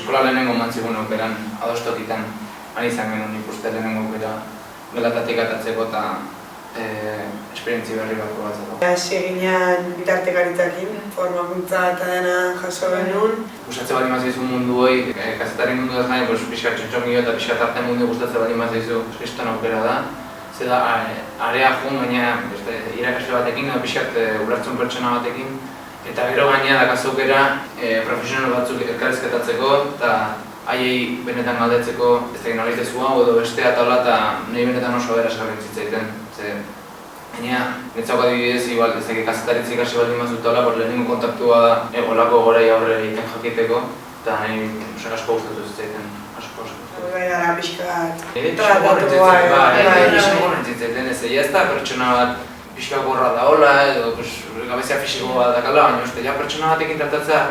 Eskola lehenengo mantzigun aukeran, adostokitan, ari izan genuen ikuste lehenengo aukera gelatatik atatzeko eta esperientzi berri bat probatzeko. Hasi ginean bitartekaritzakin, formakuntza eta dena jaso genuen. Gustatze bali mazaizu mundu hoi, kazetari mundu ez nahi, pixka txotxongio eta pixka tarte mundu gustatze bali mazaizu kriston aukera da. Zeda, area jun baina irakasle batekin, pixkat ulertzun pertsona batekin. Eta gero gaina dakazaukera profesional batzuk elkarrizketatzeko eta haiei benetan galdetzeko ez da nolitezua edo bestea taula eta nahi benetan oso beraz zitzaiten. Baina, netzako adibidez, igual, ez dakit kazetaritzik hasi baldin mazut taula, lehenengo kontaktua da olako gorai aurre egiten jakiteko eta nahi asko gustatu zitzaiten. Gara pixka bat. Pixka gorren zitzaiten, ez da pertsona bat pixka gorra da hola edo gabezia fisiko bat dakala, baina uste, pertsona batekin tratatzea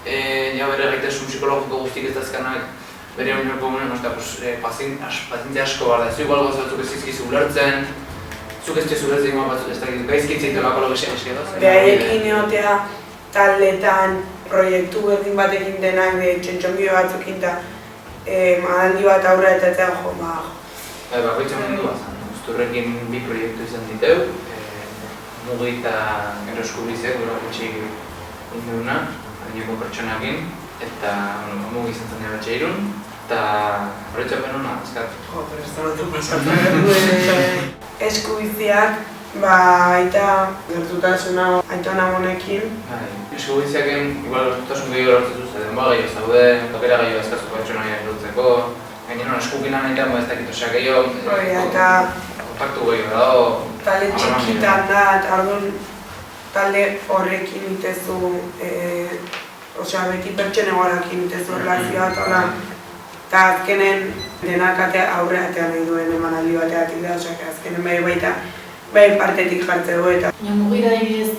bere gaitasun psikologiko guztik ez dazkanak bere oinoko gunen, pazientzia asko behar da. Zu igual gauza batzuk ez izkizu ulertzen, zuk ez dizu ulertzen batzuk ez dakit, gaizkitzeitu lako logizia eski edo? Behaiekin egotea taldetan, proiektu berdin batekin denak, txontxongio batzukin eta madaldi bat aurra eta eta jo, bakoitza mundu bat zan, Uzturrekin bi proiektu izan diteu, Mugi eta Eroskubizek, gura gutxik induna, adineko pertsonakin, eta Mugi izan zen jabatxe irun, eta horretxapen hona, azkat. Jo, pero ez da batu pasatzen. Eskubiziak, baita gertutasuna aitona monekin. Eskubiziaken, igual gertutasun gehiago lortzetu zaten, gehiago zaude, tokera gehiago azkazu pertsonaia lortzeko, gainera eskupinan nahitan, ez dakit osea gehiago, kontaktu gehiago dago. Talde txikitan da, eta orduan talde horrekin itezu, osea beti pertsone guarakin itezu erlazioa eta azkenen denak aurre atean nahi duen emanaldi bateatik da, osea azkenen bai partetik jartzeko eta. Mugira adibidez,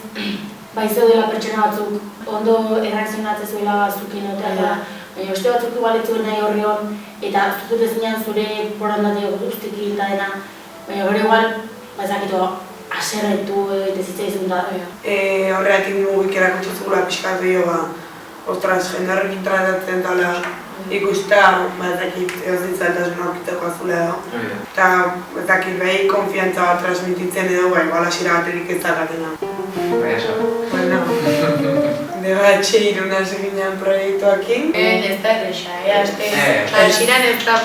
bai zeudela pertsona batzuk ondo erreakzionatzen zuela zukin eta baina beste batzuk igualetzuen nahi horri hon eta zutut ezinean zure borondate guztiki eta dena, baina hori igual, ezakito, aserretu eta zitzaizun da. Horreatik Mugik erakutsi zugula pixkat gehiago, ostras, jendarrekin tratatzen dala ikusta, ezakit, egozitzaltasun aurkitzeko azula edo. Eta ezakit, behi konfiantza bat transmititzen edo, igual asira baterik ez dakatena. Baina so. Bueno, debatxe iruna seginean proiektuakin. Ez da erresa, asiran ez da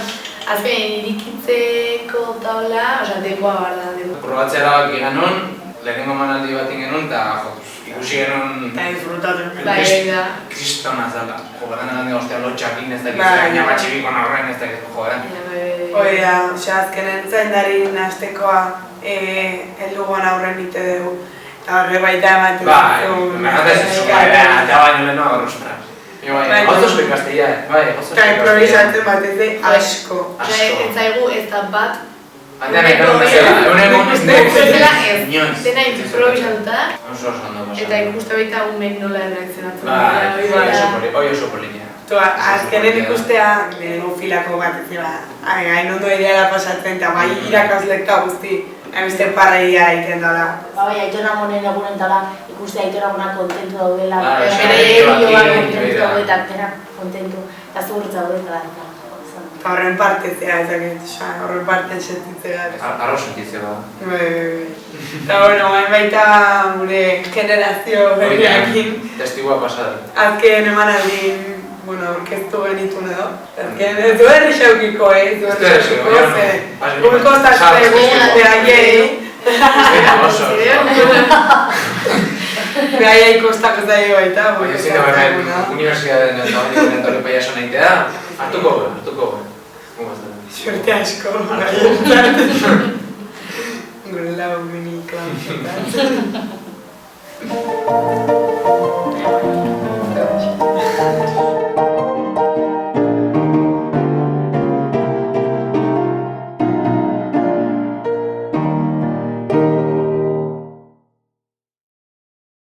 azken irikitzeko taula, dekoa behar da. Probatzea erabaki genuen, lehenengo manaldi bat genuen eta ikusi genuen Eta disfrutatzen. kristona zala. Garen egan digostea lotxakin ez dakit, baina batxibikon aurren ez dakit, Hori da, azkenen zaindari nahaztekoa helduguan aurren ite dugu. Eta horre baita ematen dugu. Eta baino lehenu agorrostra. Gozozko ikastea, Eta improvisatzen bat ez de asko. Ez zaigu ez da bat, Antean ekarun bezala, egun ez dena improvisatuta ondo eta ikuste baita umek nola erreakzionatzen. Hoi oso polinia. Azkenen ikustea, filako bat ez dira, hain ondo ideala pasatzen eta bai irakaslekta guzti, hainbeste parraia egiten dela. Bai, Aitona Monen egunen dela, ikuste Aitona Mona kontentu daudela, bere egioa kontentu daude eta denak kontentu, eta zuhurtza daude eta Eta horren partetzea ezakit, horren parten sentitzea. Arro sentitzea da. Eta bueno, baita gure generazio berriakin. Testigua pasada. Azken emanaldin, orkestu genitun edo. Azken ez du errexaukiko, ez du errexaukiko, gure kostatzen egun behaiei. Behaiei kostako zaio baita. Universidaden eta hori paiaso nahitea, hartuko guen. Suerte asko, gure lau mini klan.